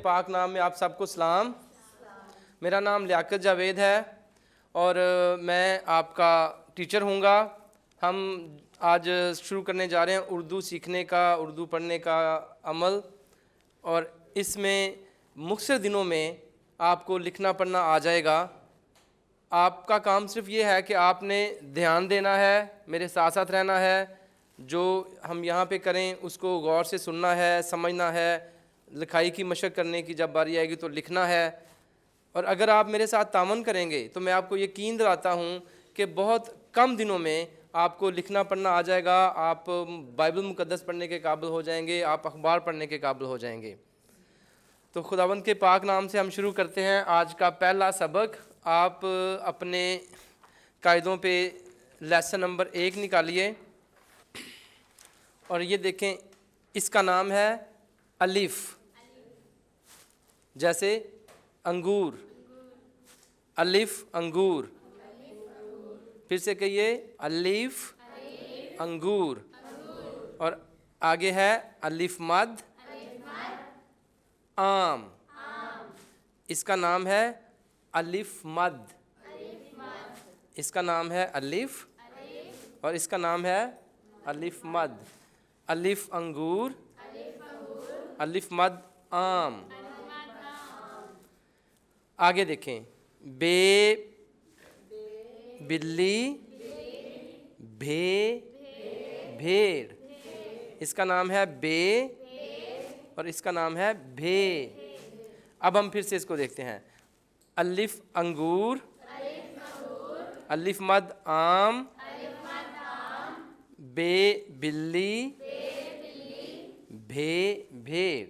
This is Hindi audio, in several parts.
पाक नाम में आप सबको सलाम। मेरा नाम लियाकत जावेद है और मैं आपका टीचर हूँगा। हम आज शुरू करने जा रहे हैं उर्दू सीखने का, उर्दू पढ़ने का अमल। और इसमें मुख्तसर दिनों में आपको लिखना पढ़ना आ जाएगा। आपका काम सिर्फ ये है कि आपने ध्यान देना है, मेरे साथ साथ रहना है, जो हम यहाँ पे करें उसको गौर से सुनना है, समझना है। लिखाई की मशक करने की जब बारी आएगी तो लिखना है। और अगर आप मेरे साथ तावन करेंगे तो मैं आपको यकीन दिलाता हूँ कि बहुत कम दिनों में आपको लिखना पढ़ना आ जाएगा। आप बाइबल मुकद्दस पढ़ने के काबिल हो जाएंगे, आप अखबार पढ़ने के काबिल हो जाएंगे। तो खुदावंद के पाक नाम से हम शुरू करते हैं आज का पहला सबक। आप अपने कायदों पे लेसन नंबर 1 निकालिए और ये देखें, इसका नाम है अलिफ। जैसे अंगूर, अलिफ अंगूर। फिर से कहिए, अलिफ अंगूर। और आगे है अलिफ मद आम। इसका नाम है अलिफ मद। इसका नाम है अलिफ और इसका नाम है अलिफ मद। अलिफ अंगूर, अलिफ मद आम। आगे देखें, बे बिल्ली, भे भेड़। इसका नाम है बे और इसका नाम है भे। अब हम फिर से इसको देखते हैं। अलिफ अंगूर, अलिफ मद आम, बे बिल्ली, भे भेड़।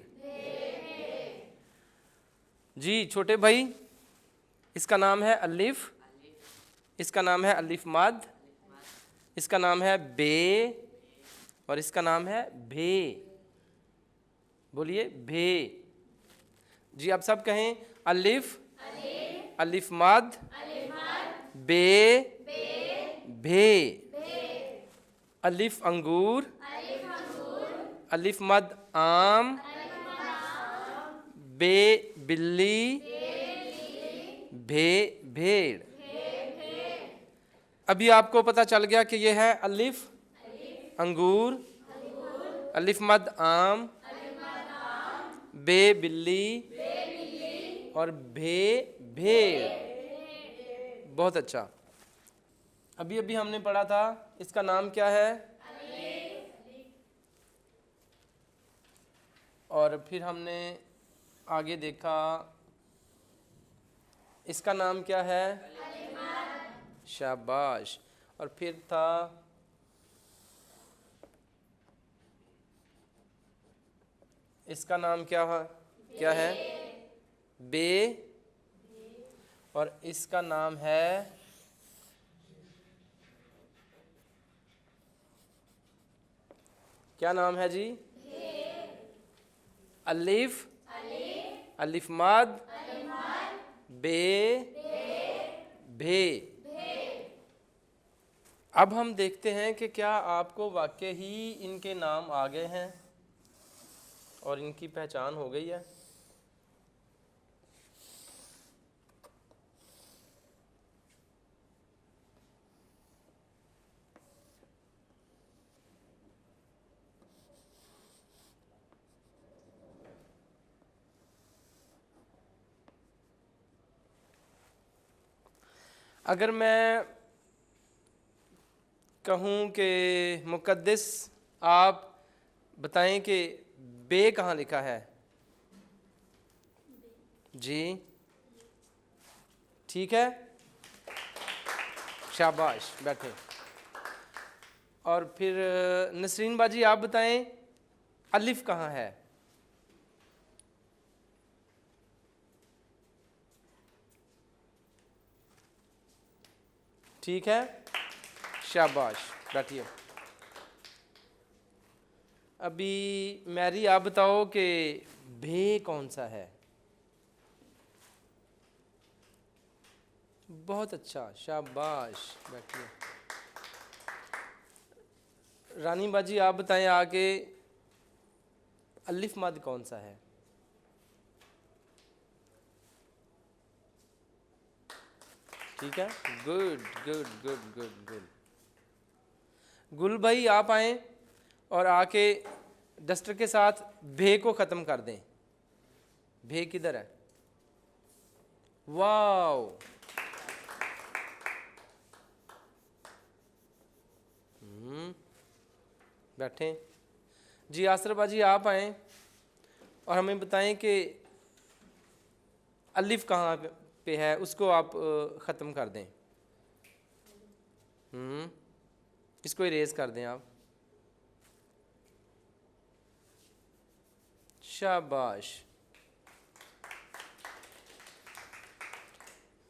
जी छोटे भाई, इसका नाम है अलिफ, इसका नाम है अलिफ मद, इसका नाम है बे और इसका नाम है भे। बोलिए भे। जी आप सब कहें, अलिफ अलिफ मद बे भे। अलिफ अंगूर, अलिफ मद आम, बे बिल्ली, भे भेड़। अभी आपको पता चल गया कि यह है अलिफ अंगूर, अलिफ मद आम, बे बिल्ली और भे भेड़। बहुत अच्छा। अभी अभी हमने पढ़ा था, इसका नाम क्या है? और फिर हमने आगे देखा, इसका नाम क्या है? शाबाश। और फिर था इसका नाम क्या है? बे। और इसका नाम है क्या नाम है जी? अलिफ अलिफ मद बे भे। अब हम देखते हैं कि क्या आपको वाकई ही इनके नाम आ गए हैं और इनकी पहचान हो गई है। अगर मैं कहूँ कि मुकद्दस आप बताएं कि बे कहाँ लिखा है? जी ठीक है, शाबाश, बैठे। और फिर नसरीन बाजी आप बताएं अलिफ कहाँ है? ठीक है, शाबाश, बैठिए। अभी मैरी आप बताओ कि भे कौन सा है? बहुत अच्छा, शाबाश, बैठिए। रानी बाजी आप बताएं आगे अलिफ मद कौन सा है? ठीक है, good good good good good. गुल भाई आप आए और आके डस्टर के साथ भे को ख़त्म कर दें। भे किधर है? वाओ, बैठें जी। आसर बाजी आप आए और हमें बताएं कि अलिफ कहाँ पे है, उसको आप ख़त्म कर दें। इसको इरेज कर दें आप। शाबाश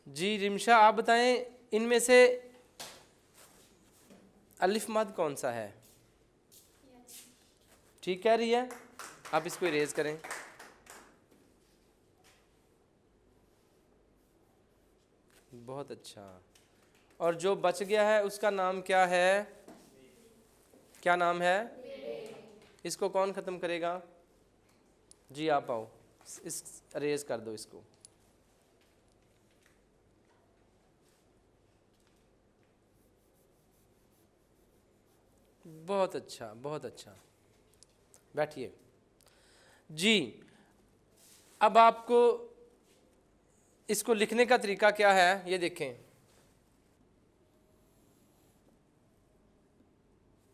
जी। रिमशा आप बताएं इनमें से अलिफ मद कौन सा है? ठीक कह रही है, आप इसको इरेज करें। बहुत अच्छा। और जो बच गया है उसका नाम क्या है? क्या नाम है? इसको कौन ख़त्म करेगा? जी आप आओ, इस इरेज कर दो इसको। बहुत अच्छा, बहुत अच्छा। बैठिए जी। अब आपको इसको लिखने का तरीका क्या है ये देखें।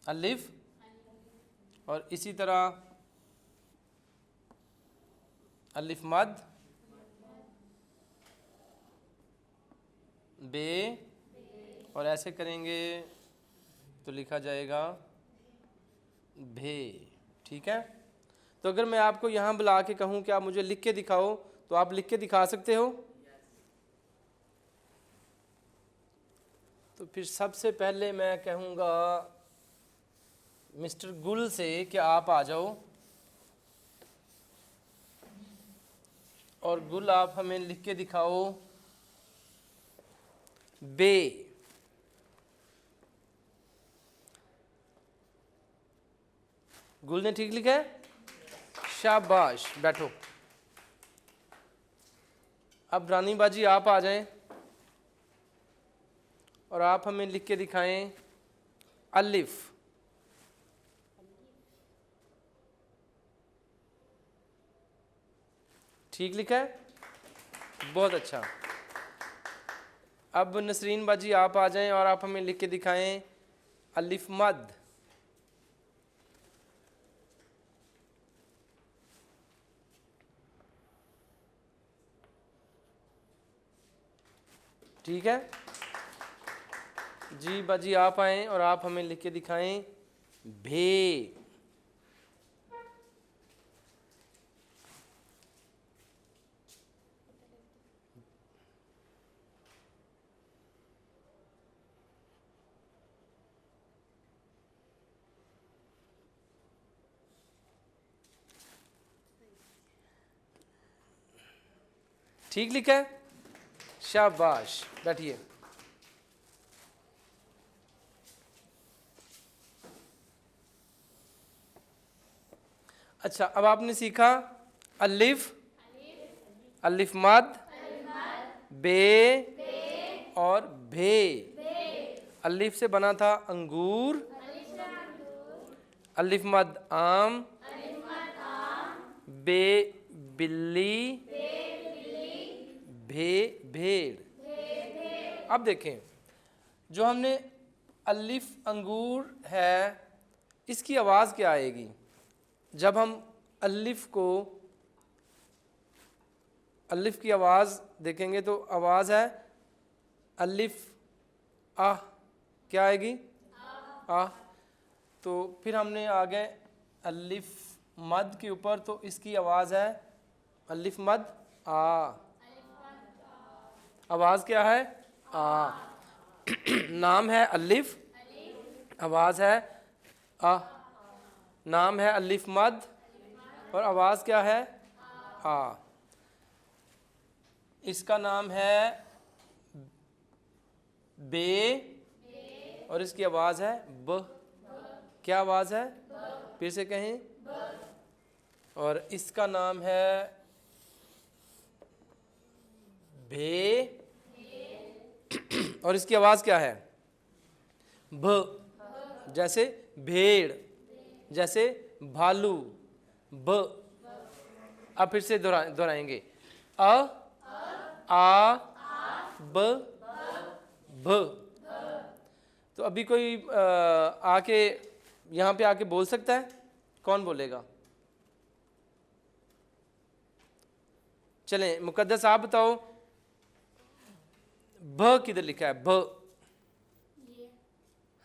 अलिफ और इसी तरह अलिफ मद, बे, और ऐसे करेंगे तो लिखा जाएगा भे। ठीक है, तो अगर मैं आपको यहाँ बुला के कहूँ कि आप मुझे लिख के दिखाओ, तो आप लिख के दिखा सकते हो? तो फिर सबसे पहले मैं कहूँगा मिस्टर गुल से कि आप आ जाओ, और गुल आप हमें लिख के दिखाओ बे। गुल ने ठीक लिखा है, शाबाश। बैठो। अब रानी बाजी आप आ जाएं और आप हमें लिख के दिखाएं अलिफ। ठीक लिखा है, बहुत अच्छा। अब नसरीन बाजी आप आ जाएं और आप हमें लिख के दिखाएं अलिफ मद। ठीक है जी। बाजी आप आएँ और आप हमें लिख के दिखाएं भे। ठीक लिखा है, शाबाश। बैठिए। अच्छा, अब आपने सीखा अलिफ, अलिफ मद, बे और भे। अलिफ से बना था अंगूर, अलिफ मद आम, बे बिल्ली, भे भेड़। अब देखें, जो हमने अलिफ अंगूर है, इसकी आवाज़ क्या आएगी? जब हम अलिफ को, अलिफ की आवाज़ देखेंगे तो आवाज़ है अलिफ आह। क्या आएगी? आह। तो फिर हमने आगे अलिफ मद के ऊपर, तो इसकी आवाज़ है अलिफ मद आ। आवाज़ क्या है? आ। नाम है अलिफ, आवाज़ है आ। नाम है अलिफ मद और आवाज़ क्या है? आ। इसका नाम है बे और इसकी आवाज़ है ब। क्या आवाज़ है? फिर से कहें। और इसका नाम है भे और इसकी आवाज़ क्या है? भ। जैसे भेड़, जैसे भालू, ब। अब फिर से दोहराएंगे, अ, आ, ब, भ। तो अभी कोई आके यहाँ पे आके बोल सकता है? कौन बोलेगा? चलें, मुकद्दस आप बताओ, भ किधर लिखा है? भ।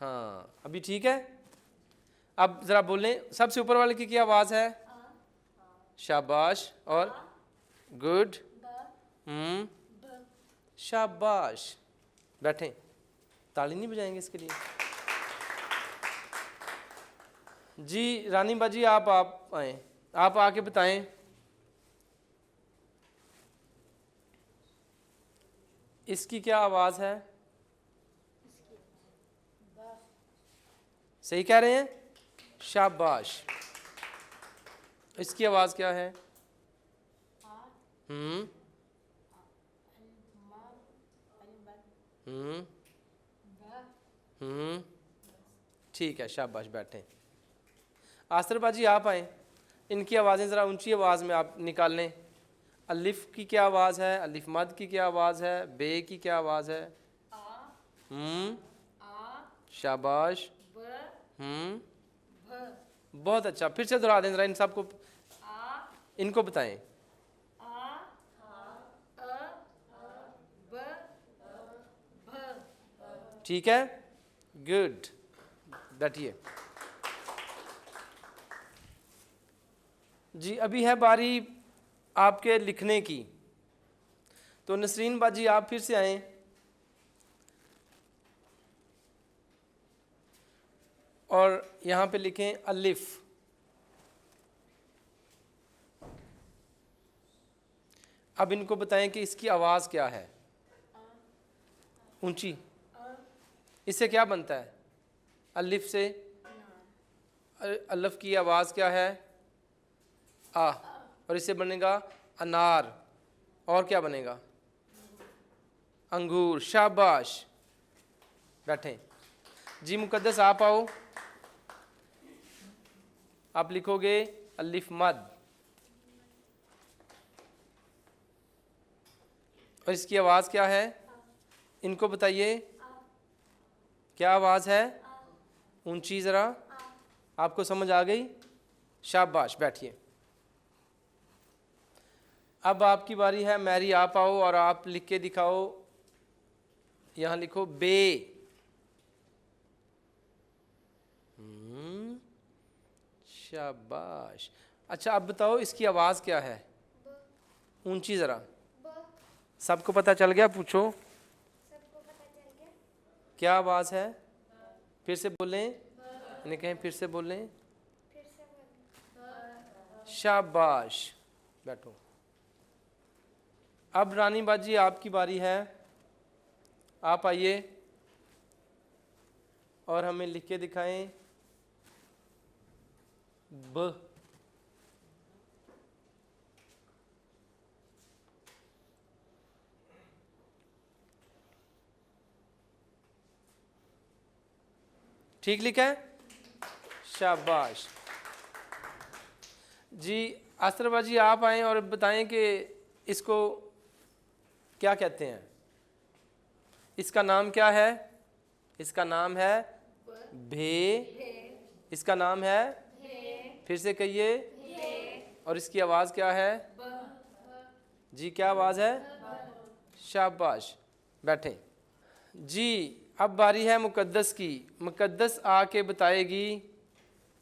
हाँ, अभी ठीक है। अब जरा बोलें, सबसे ऊपर वाले की क्या आवाज है? शाबाश। और गुड। शाबाश। बैठें, ताली नहीं बजाएंगे इसके लिए? जी रानी बाजी, आप आए, आप आके बताएं इसकी क्या आवाज है? सही कह रहे हैं, शाबाश। इसकी आवाज क्या है? ठीक है, शाबाश। बैठें। आसर बाजी आप आए, इनकी आवाज़ें ज़रा ऊंची आवाज़ में आप निकाल लें। अलिफ की क्या आवाज़ है? अलिफ मद की क्या आवाज़ है? बे की क्या आवाज़ है? शाबाश। बहुत अच्छा, फिर से दोहरा दें ज़रा इन सबको, इनको बताएं। ठीक है, गुड। बैठिए जी। अभी है बारी आपके लिखने की, तो नसरीन बाजी आप फिर से आए और यहाँ पे लिखें अलिफ। अब इनको बताएं कि इसकी आवाज़ क्या है? ऊंची। इससे क्या बनता है? अलिफ से अलिफ की आवाज़ क्या है? आ। और इससे बनेगा अनार। और क्या बनेगा? अंगूर। शाबाश। बैठें जी। मुकद्दस आप आओ, आप लिखोगे अलिफ मद, और इसकी आवाज़ क्या है? इनको बताइए क्या आवाज़ है? ऊंची ज़रा। आपको समझ आ गई? शाबाश। बैठिए। अब आपकी बारी है। मैरी आप आओ और आप लिख के दिखाओ। यहाँ लिखो बे। शाबाश। अच्छा, अब बताओ इसकी आवाज़ क्या है? ऊंची ज़रा। सबको पता चल गया? पूछो। सबको पता चल गया। क्या आवाज़ है? फिर से बोलें, इन्हें कहें फिर से बोलें। शाबाश। बैठो। अब रानी बाजी आपकी बारी है, आप आइए और हमें लिख के दिखाएं ब। ठीक लिखा है? शाबाश जी। आसरबाजी आप आएँ और बताएं कि इसको क्या कहते हैं? इसका नाम क्या है? इसका नाम है भे। इसका नाम है, फिर से कहिए। और इसकी आवाज़ क्या है? जी, क्या आवाज़ है? शाबाश। बैठें जी। अब बारी है मुकद्दस की। मुकद्दस आके बताएगी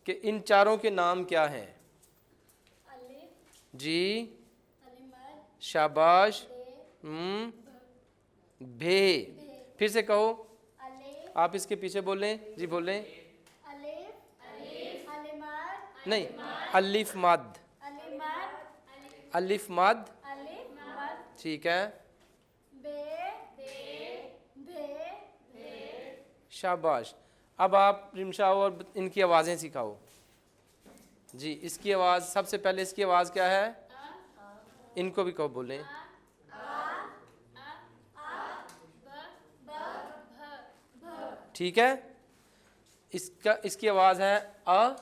कि इन चारों के नाम क्या हैं। जी, शाबाश। भे। फिर से कहो, आप इसके पीछे बोलें। जी बोलें। नहीं, अलिफ मद। अलिफ मद। ठीक है, शाबाश। अब आप रिमशाओ और इनकी आवाज़ें सिखाओ। जी, इसकी आवाज़, सबसे पहले इसकी आवाज़ क्या है? इनको भी कहो, बोलें। ठीक है। इसकी आवाज़ है अ,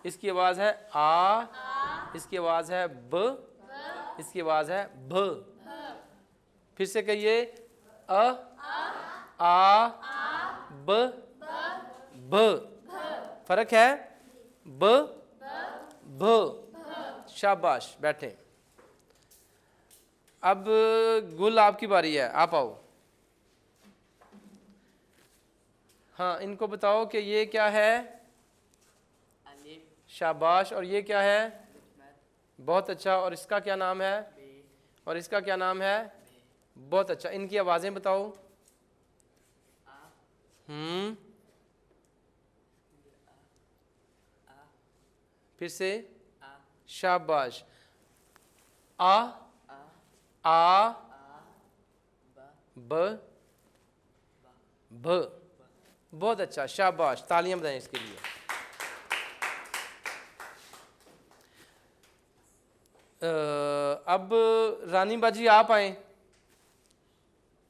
इसकी आवाज़ है आ, इसकी आवाज़ है ब, इसकी आवाज़ है भ। फिर से कहिए अ, आ, ब, भ। फर्क है ब, भ। शाबाश, बैठे। अब गुल आपकी बारी है, आप आओ। हाँ, इनको बताओ कि ये क्या है। शाबाश। और ये क्या है। बहुत अच्छा। और इसका क्या नाम है। और इसका क्या नाम है। बहुत अच्छा। इनकी आवाज़ें बताओ। फिर से। शाबाश। आ, ब, भ। बहुत अच्छा, शाबाश, तालियां बजाएं इसके लिए। अब रानी बाजी आप आए,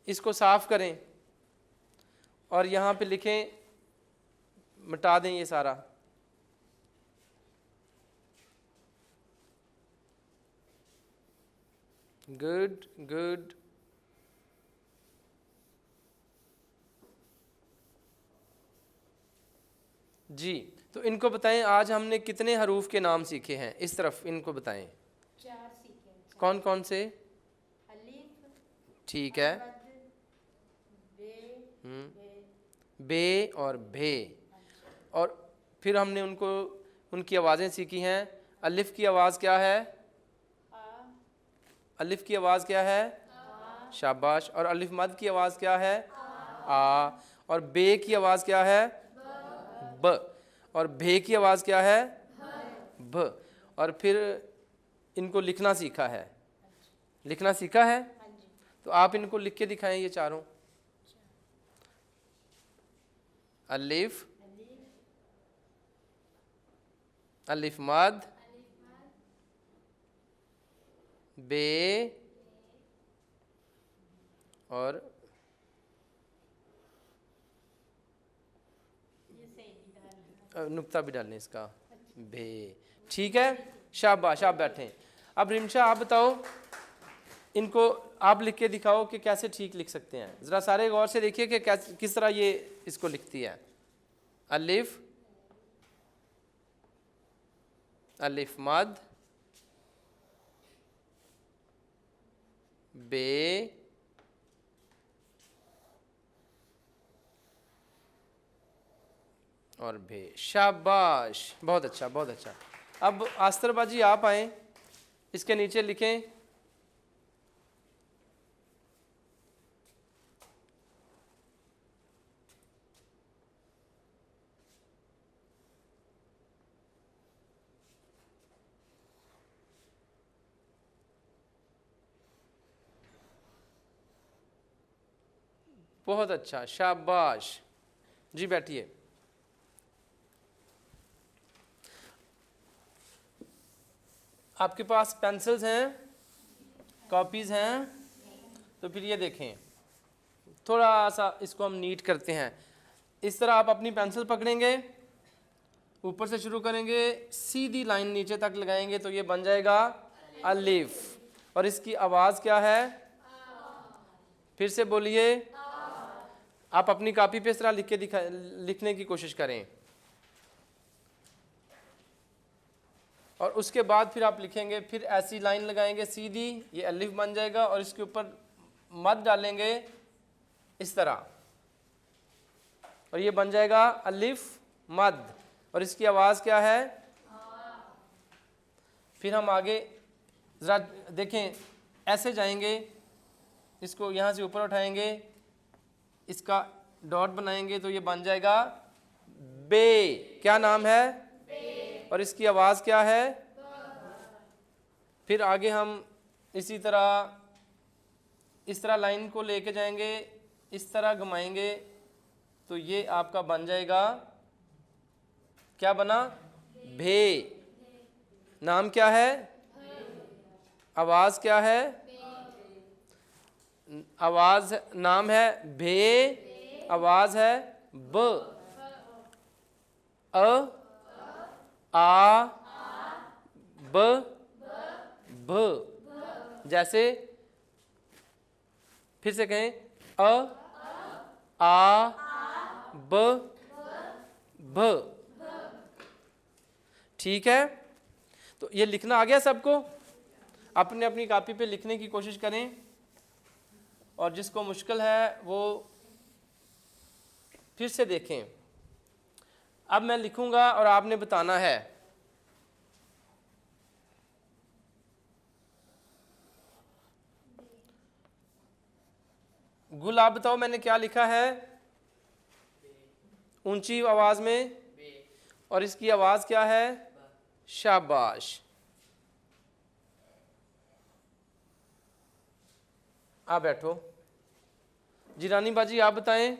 इसको साफ करें और यहाँ पे लिखें, मिटा दें ये सारा। Good good. जी, तो इनको बताएं आज हमने कितने हरूफ के नाम सीखे हैं। इस तरफ इनको बताएं। 4 सीखे। कौन कौन से। अलिफ, ठीक है। बे और भे। और फिर हमने उनको उनकी आवाज़ें सीखी हैं। अलिफ की आवाज़ क्या है। अलिफ की आवाज़ क्या है। शाबाश। और अलिफ मद की आवाज़ क्या है। आ। और बे की आवाज़ क्या है। ब। और भे की आवाज़ क्या है। भ। और फिर इनको लिखना सीखा है। लिखना सीखा है। तो आप इनको लिख के दिखाएं ये चारों। अलिफ, अलिफ मद, बे और नुक्ता भी डालने इसका, बे। ठीक है, शाबाश, आप बैठें। अब रिमशा आप बताओ, इनको आप लिख के दिखाओ कि कैसे ठीक लिख सकते हैं। ज़रा सारे गौर से देखिए कि किस तरह ये इसको लिखती है। अलिफ, अलिफ मद, बे, और भे। शाबाश, बहुत अच्छा, बहुत अच्छा। अब आस्तर बाजी आप आए, इसके नीचे लिखें बहुत अच्छा, शाबाश। जी बैठिए। आपके पास पेंसिल्स हैं, कॉपीज़ हैं, तो फिर ये देखें, थोड़ा सा इसको हम नीट करते हैं। इस तरह आप अपनी पेंसिल पकड़ेंगे, ऊपर से शुरू करेंगे, सीधी लाइन नीचे तक लगाएंगे तो ये बन जाएगा अलिफ। और इसकी आवाज़ क्या है। फिर से बोलिए। आप अपनी कॉपी पे इस तरह लिखने की कोशिश करें और उसके बाद फिर आप लिखेंगे, फिर ऐसी लाइन लगाएंगे सीधी, ये अलिफ बन जाएगा और इसके ऊपर मद डालेंगे इस तरह और ये बन जाएगा अलिफ मद। और इसकी आवाज़ क्या है। फिर हम आगे ज़रा देखें, ऐसे जाएंगे, इसको यहाँ से ऊपर उठाएंगे, इसका डॉट बनाएंगे तो ये बन जाएगा बे। क्या नाम है। बे। और इसकी आवाज़ क्या है। फिर आगे हम इसी तरह इस तरह लाइन को लेके जाएंगे, इस तरह घुमाएंगे तो ये आपका बन जाएगा, क्या बना, भे। नाम क्या है। आवाज़ क्या है। आवाज़ नाम है भे, आवाज़ है ब, अ, आ, ब, भ। जैसे फिर से कहें, अ, आ, ब, भ। ठीक है, तो ये लिखना आ गया सबको? अपने अपनी कॉपी पे लिखने की कोशिश करें, और जिसको मुश्किल है वो फिर से देखें। अब मैं लिखूंगा और आपने बताना है। गुल, आप बताओ मैंने क्या लिखा है ऊंची आवाज में, और इसकी आवाज क्या है? शाबाश। आप बैठो। जी रानी बाजी, आप बताएं,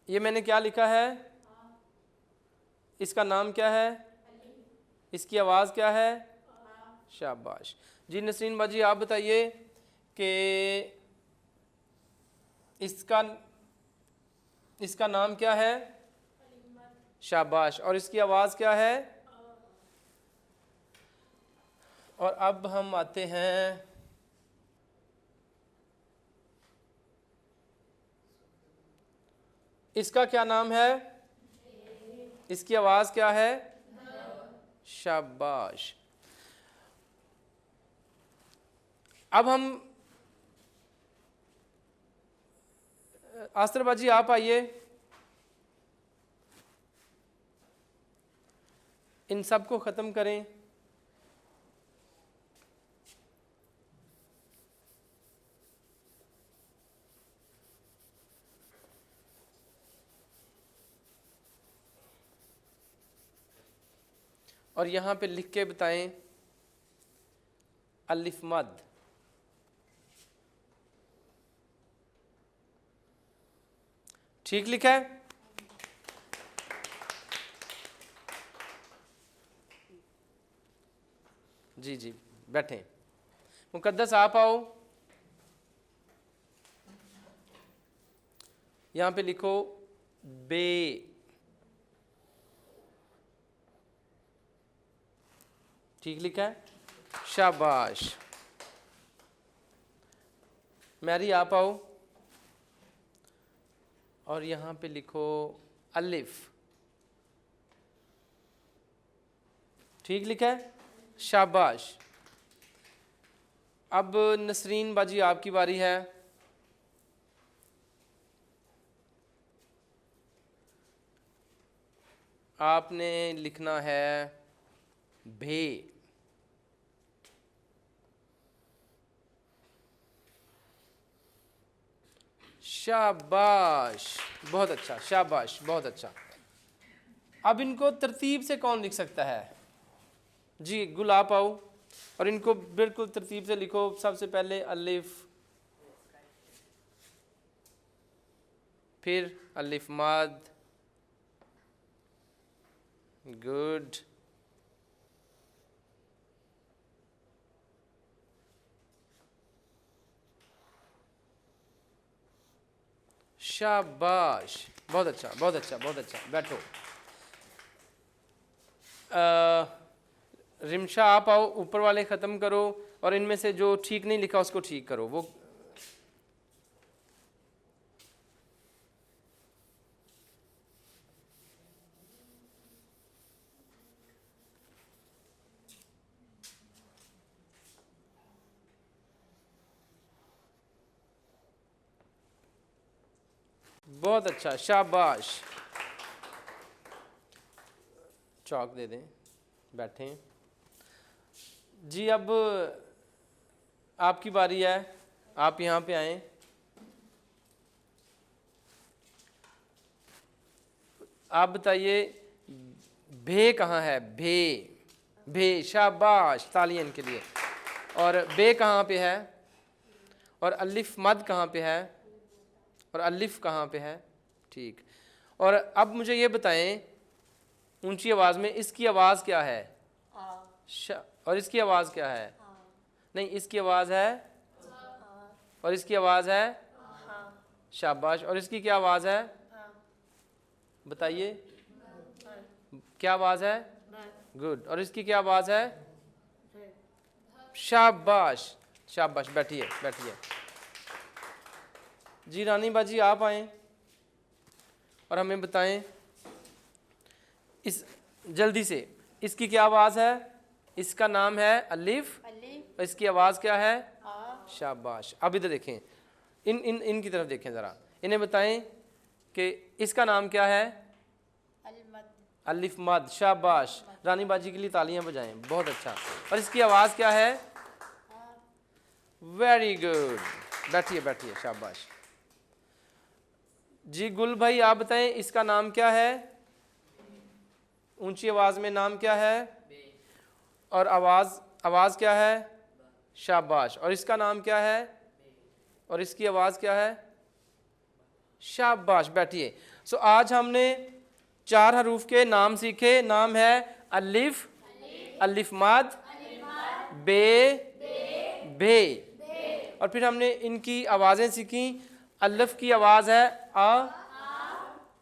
ये मैंने क्या लिखा है? इसका नाम क्या है? इसकी आवाज क्या है? शाबाश। जी नसरीन बाजी, आप बताइए कि इसका नाम क्या है? शाबाश। और इसकी आवाज क्या है? और अब हम आते हैं इसका क्या नाम है? इसकी आवाज क्या है? शाबाश। अब हम आस्त्रबाजी, आप आइए, इन सब को खत्म करें। और यहां पे लिख के बताएं अलिफ मद। ठीक लिखा है? जी जी, बैठें। मुकद्दस, आप आओ, यहां पे लिखो बे। ठीक लिखा है? शाबाश। मैरी, आप आओ, और यहां पे लिखो अलिफ। ठीक लिखा है? शाबाश। अब नसरीन बाजी, आपकी बारी है। आपने लिखना है भे। शाबाश, बहुत अच्छा, शाबाश, बहुत अच्छा। अब इनको तरतीब से कौन लिख सकता है? जी गुल, आप आओ, और इनको बिल्कुल तरतीब से लिखो। सबसे पहले अलिफ, फिर अलिफ मद। गुड। शाबाश, बहुत अच्छा, बहुत अच्छा, बहुत अच्छा। बैठो। रिमशा, आप आओ, ऊपर वाले ख़त्म करो, और इनमें से जो ठीक नहीं लिखा उसको ठीक करो। वो बहुत अच्छा, शाबाश। चौक दे दें, बैठें। जी अब आपकी बारी है, आप यहाँ पे आएं। आप बताइए भे कहाँ है? भे, भे, शाबाश, तालियां के लिए। और बे कहाँ पे है? और अलिफ मद कहाँ पे है? और अलिफ कहाँ पे है? ठीक। और अब मुझे ये बताएं ऊंची आवाज़ में इसकी आवाज़ क्या है? और इसकी आवाज़ क्या है? नहीं, इसकी आवाज़ है, और इसकी आवाज़ है। शाबाश। और इसकी क्या आवाज़ है? बताइए क्या आवाज़ है? गुड। और इसकी क्या आवाज़ है? शाबाश, शाबाश। बैठिए बैठिए। जी रानी बाजी आप आए और हमें बताएं इस जल्दी से इसकी क्या आवाज़ है? इसका नाम है अलिफ। अलिफ और इसकी आवाज़ क्या है? आ शाबाश। अब इधर देखें, इनकी तरफ देखें ज़रा, इन्हें बताएं कि इसका नाम क्या है? अलमद अलिफ मद। शाबाश। रानी बाजी के लिए तालियां बजाएं, बहुत अच्छा। और इसकी आवाज़ क्या है? Very good. बैठिए बैठिए, शाबाश। जी गुल भाई आप बताएं इसका नाम क्या है? ऊंची आवाज़ में नाम क्या है? और आवाज़ क्या है? शाबाश। और इसका नाम क्या है? और इसकी आवाज़ क्या है? शाबाश। बैठिए। सो आज हमने 4 हरूफ के नाम सीखे। नाम है अलिफ, अलिफ मद, बे, भे। और फिर हमने इनकी आवाज़ें सीखी। अलिफ की आवाज़ है आ,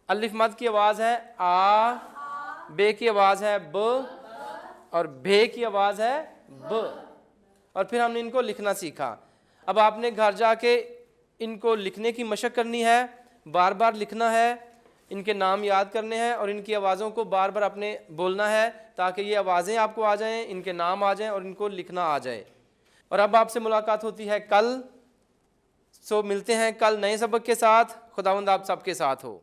अलिफ मद की आवाज़ है आ, बे की आवाज़ है ब, और भे की आवाज़ है ब। और फिर हमने इनको लिखना सीखा। अब आपने घर जाके इनको लिखने की मशक करनी है, बार बार लिखना है, इनके नाम याद करने हैं और इनकी आवाज़ों को बार बार अपने बोलना है ताकि ये आवाज़ें आपको आ जाएं, इनके नाम आ जाएं और इनको लिखना आ जाए। और अब आपसे मुलाकात होती है कल। सो मिलते हैं कल नए सबक के साथ। खुदावंद आप सबके साथ हो।